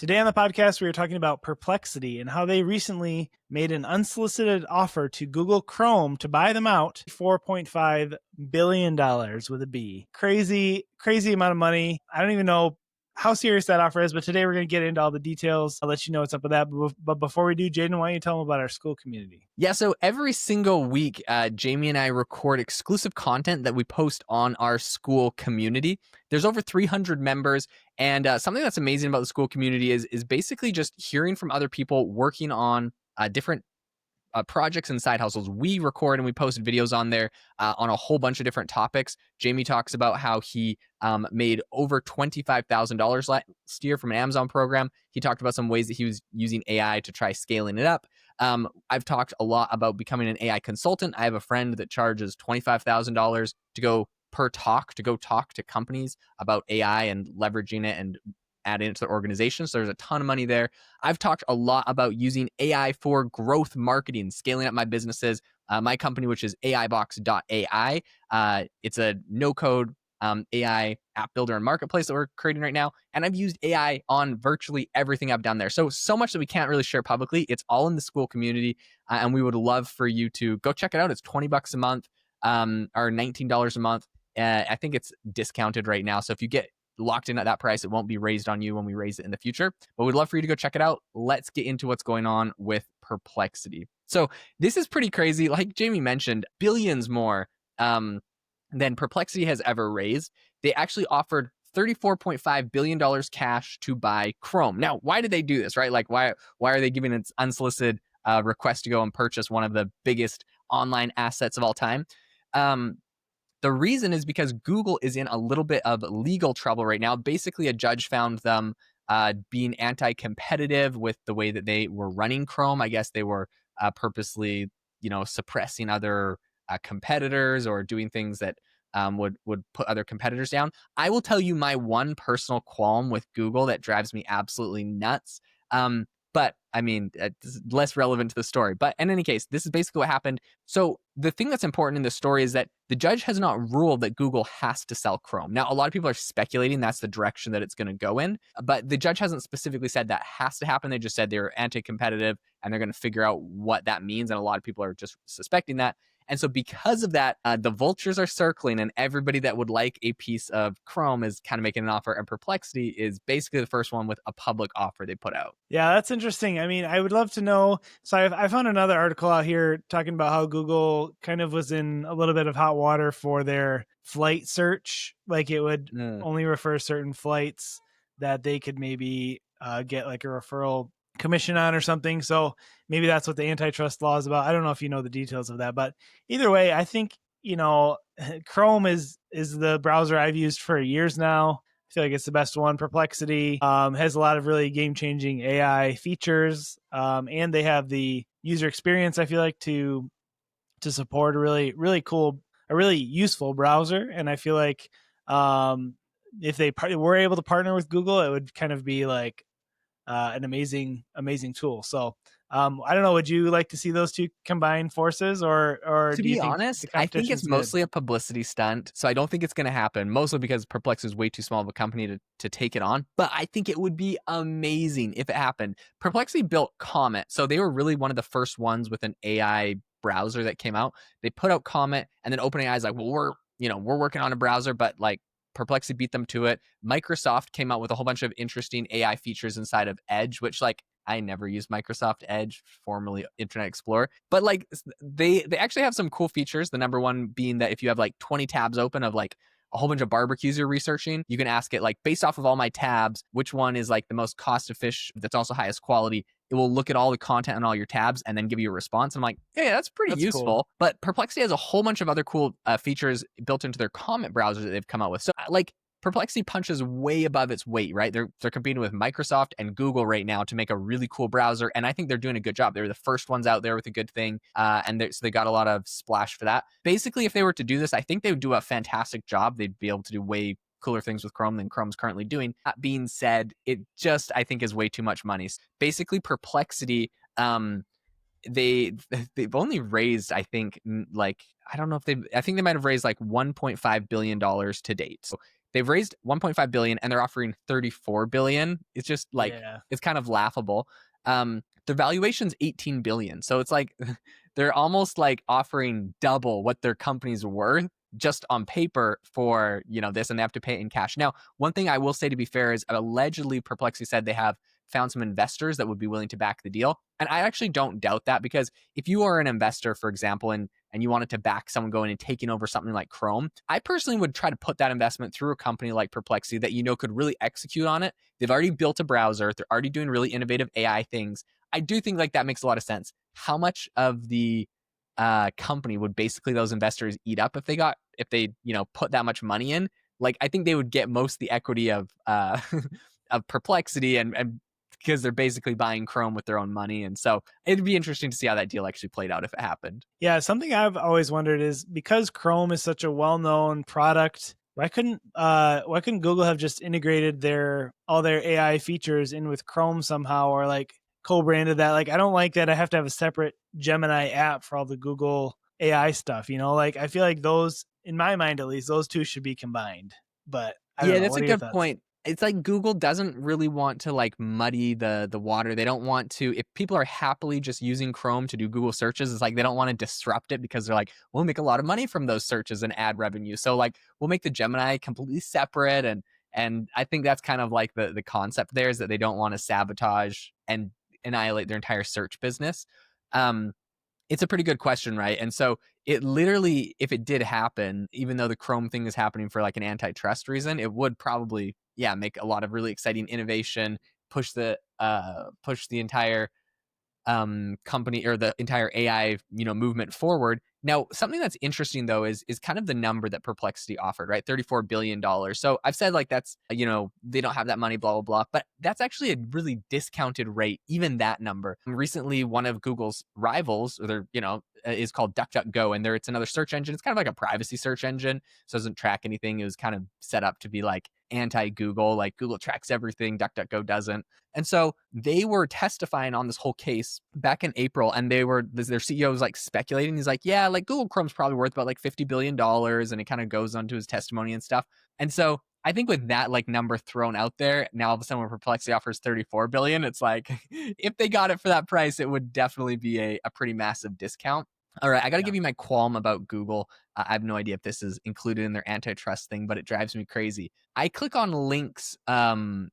Today on the podcast, we are talking about Perplexity and how they recently made an unsolicited offer to Google Chrome to buy them out. $4.5 billion with a B. Crazy amount of money. I don't even know how serious that offer is, but today we're going to get into all the details. I'll let you know what's up with that. But before we do, Jaden, why don't you tell them about our school community? Yeah, so every single week, Jamie and I record exclusive content that we post on our school community. There's over 300 members, and something that's amazing about the school community is basically just hearing from other people working on different projects and side hustles. We record and we post videos on there on a whole bunch of different topics. Jamie talks about how he made over $25,000 last year from an Amazon program. He talked about some ways that he was using AI to try scaling it up. I've talked a lot about becoming an AI consultant. I have a friend that charges $25,000 to go talk to companies about AI and leveraging it and adding it to their organization. So there's a ton of money there. I've talked a lot about using AI for growth marketing, scaling up my businesses. My company, which is AIbox.ai, it's a no-code AI app builder and marketplace that we're creating right now. And I've used AI on virtually everything I've done there. So much that we can't really share publicly. It's all in the school community. And we would love for you to go check it out. It's $20 a month or $19 a month. I think it's discounted right now. So if you get locked in at that price, it won't be raised on you when we raise it in the future. But we'd love for you to go check it out. Let's get into what's going on with Perplexity. So this is pretty crazy. Like Jamie mentioned, billions more than Perplexity has ever raised. They actually offered $34.5 billion cash to buy Chrome. Now, why did they do this, right? Like, why are they giving an unsolicited request to go and purchase one of the biggest online assets of all time? The reason is because Google is in a little bit of legal trouble right now. Basically, a judge found them being anti-competitive with the way that they were running Chrome. I guess they were purposely, suppressing other competitors or doing things that would put other competitors down. I will tell you my one personal qualm with Google that drives me absolutely nuts. But I mean, it's less relevant to the story. But in any case, this is basically what happened. So the thing that's important in the story is that the judge has not ruled that Google has to sell Chrome. Now, a lot of people are speculating that's the direction that it's going to go in, but the judge hasn't specifically said that has to happen. They just said they're anti-competitive and they're going to figure out what that means. And a lot of people are just suspecting that. And so because of that, the vultures are circling and everybody that would like a piece of Chrome is kind of making an offer. And Perplexity is basically the first one with a public offer they put out. Yeah, that's interesting. I mean, I would love to know. So I found another article out here talking about how Google kind of was in a little bit of hot water for their flight search. Like it would only refer certain flights that they could maybe get like a referral commission on or something. So maybe that's what the antitrust law is about. I don't know if you know the details of that, but either way, I think, Chrome is the browser I've used for years now. I feel like it's the best one. Perplexity has a lot of really game-changing AI features, and they have the user experience, I feel like, to support a really, really cool, a really useful browser. And I feel like if they were able to partner with Google, it would kind of be like an amazing tool. So I don't know. Would you like to see those two combine forces, or to be honest, I think it's mostly a publicity stunt. So I don't think it's going to happen, mostly because Perplex is way too small of a company to take it on. But I think it would be amazing if it happened. Perplexity built Comet, so they were really one of the first ones with an AI browser that came out. They put out Comet, and then OpenAI is like, well, we're working on a browser, but like Perplexity beat them to it. Microsoft came out with a whole bunch of interesting AI features inside of Edge, which like I never used Microsoft Edge, formerly Internet Explorer, but like they actually have some cool features. The number one being that if you have like 20 tabs open of like a whole bunch of barbecues you're researching, you can ask it like, based off of all my tabs, which one is like the most cost efficient, that's also highest quality. It will look at all the content on all your tabs and then give you a response. I'm like, hey, that's pretty useful. Cool. But Perplexity has a whole bunch of other cool features built into their Comet browser that they've come out with. So like Perplexity punches way above its weight, right? They're competing with Microsoft and Google right now to make a really cool browser. And I think they're doing a good job. They're the first ones out there with a good thing. So they got a lot of splash for that. Basically, if they were to do this, I think they would do a fantastic job. They'd be able to do way cooler things with Chrome than Chrome's currently doing. That being said, it just, I think, is way too much money. Basically, Perplexity, they've only raised, I think, like, I don't know if I think they might have raised like $1.5 billion to date. So They've raised 1.5 billion and they're offering 34 billion. It's just like, Yeah. it's kind of laughable. Their valuation's 18 billion. So it's like they're almost like offering double what their company's worth just on paper for, this, and they have to pay it in cash. Now, one thing I will say, to be fair, is allegedly Perplexity said they have found some investors that would be willing to back the deal. And I actually don't doubt that, because if you are an investor, for example, and you wanted to back someone going and taking over something like Chrome, I personally would try to put that investment through a company like Perplexity that could really execute on it. They've already built a browser. They're already doing really innovative AI things. I do think like that makes a lot of sense. How much of the company would basically those investors eat up if they put that much money in? Like, I think they would get most of the equity of of Perplexity, and because they're basically buying Chrome with their own money. And so it'd be interesting to see how that deal actually played out if it happened. Yeah, something I've always wondered is, because Chrome is such a well-known product, why couldn't Google have just integrated all their AI features in with Chrome somehow, or like co-branded that? Like, I don't like that I have to have a separate Gemini app for all the Google AI stuff, Like, I feel like those, in my mind at least, those two should be combined. But I don't Yeah, know. that's What a are your good thoughts? point. It's like Google doesn't really want to like muddy the water. They don't want to, if people are happily just using Chrome to do Google searches, it's like they don't want to disrupt it, because they're like, we'll make a lot of money from those searches and ad revenue. So like, we'll make the Gemini completely separate. And I think that's kind of like the concept there, is that they don't want to sabotage and annihilate their entire search business. Um, it's a pretty good question, right? And so it literally, if it did happen, even though the Chrome thing is happening for like an antitrust reason, it would probably, yeah, make a lot of really exciting innovation, push the entire company, or the entire AI movement forward. Now, something that's interesting though is kind of the number that Perplexity offered, right? $34 billion. So I've said like that's they don't have that money, blah blah blah, but that's actually a really discounted rate, even that number. Recently, one of Google's rivals, or their is called DuckDuckGo, and it's another search engine. It's kind of like a privacy search engine, so it doesn't track anything. It was kind of set up to be like anti-Google, like Google tracks everything, DuckDuckGo doesn't. And so they were testifying on this whole case back in April, and their CEO was like speculating. He's like, yeah, like Google Chrome's probably worth about like $50 billion, and it kind of goes onto his testimony and stuff. And so I think with that like number thrown out there, now all of a sudden when Perplexity offers 34 billion, it's like if they got it for that price, it would definitely be a pretty massive discount. All right, I got to Yeah. give you my qualm about Google. I have no idea if this is included in their antitrust thing, but it drives me crazy. I click on links from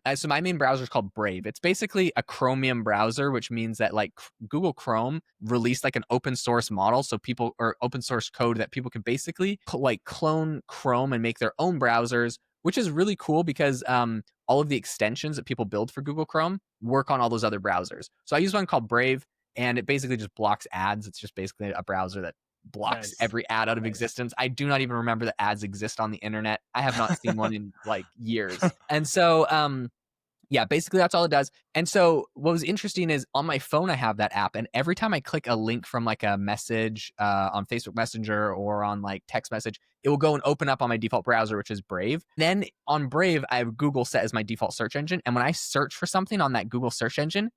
so my main browser is called Brave. It's basically a Chromium browser, which means that like Google Chrome released like an open source model, so people, or open source code that people can basically like clone Chrome and make their own browsers, which is really cool, because all of the extensions that people build for Google Chrome work on all those other browsers. So I use one called Brave, and it basically just blocks ads. It's just basically a browser that blocks Nice. every ad out of Nice. existence. I do not even remember that ads exist on the internet. I have not seen one in like years. And so yeah, basically that's all it does. And so what was interesting is on my phone I have that app, and every time I click a link from like a message on Facebook Messenger or on like text message, it will go and open up on my default browser, which is Brave. Then on Brave, I have Google set as my default search engine, and when I search for something on that Google search engine,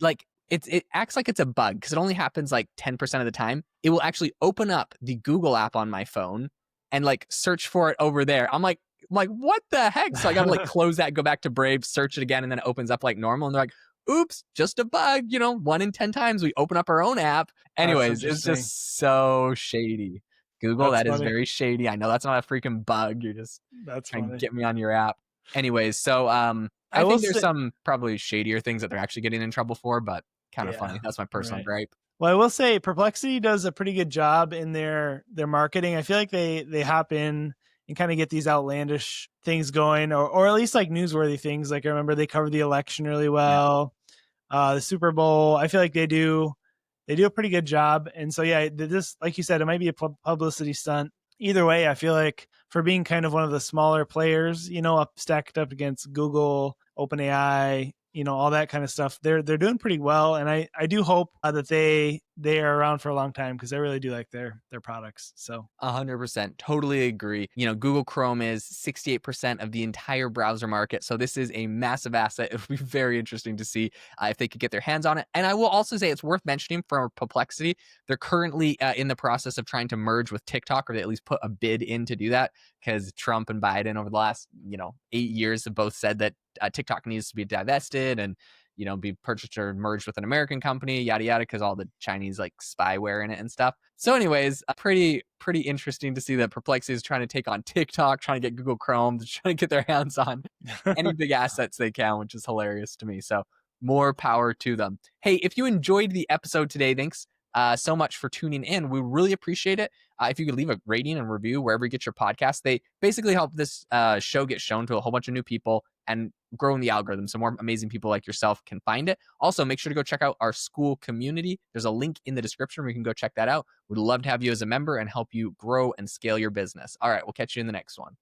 like it acts like it's a bug, because it only happens like 10% of the time. It will actually open up the Google app on my phone and like search for it over there. I'm like, what the heck? So I gotta like close that, go back to Brave, search it again, and then it opens up like normal. And they're like, oops, just a bug. 1 in 10 times we open up our own app. That's Anyways, it's interesting. just so shady. Google, That's that is funny. very shady. I know that's not a freaking bug. You're just That's trying to funny. get me on your app. Anyways, so I I will think there's say, some probably shadier things that they're actually getting in trouble for, but kind of yeah, funny. That's my personal right. gripe. Well, I will say Perplexity does a pretty good job in their marketing. I feel like they hop in and kind of get these outlandish things going, or at least like newsworthy things. Like, I remember they covered the election really Yeah. well, the Super Bowl. I feel like they do a pretty good job. And so yeah, this, like you said, it might be a publicity stunt. Either way, I feel like for being kind of one of the smaller players, stacked up against Google, OpenAI, all that kind of stuff, they're doing pretty well. And I do hope that they they are around for a long time because I really do like their products. So 100%. Totally agree. Google Chrome is 68% of the entire browser market. So this is a massive asset. It would be very interesting to see if they could get their hands on it. And I will also say it's worth mentioning for Perplexity, they're currently in the process of trying to merge with TikTok, or they at least put a bid in to do that, because Trump and Biden over the last, 8 years have both said that TikTok needs to be divested and be purchased or merged with an American company, yada yada, because all the Chinese like spyware in it and stuff. So, anyways, pretty interesting to see that Perplexity is trying to take on TikTok, trying to get Google Chrome, trying to get their hands on any big assets they can, which is hilarious to me. So, more power to them. Hey, if you enjoyed the episode today, thanks so much for tuning in. We really appreciate it. If you could leave a rating and review wherever you get your podcast, they basically help this show get shown to a whole bunch of new people and grow in the algorithm so more amazing people like yourself can find it. Also, make sure to go check out our school community. There's a link in the description where you can go check that out. We'd love to have you as a member and help you grow and scale your business. All right, we'll catch you in the next one.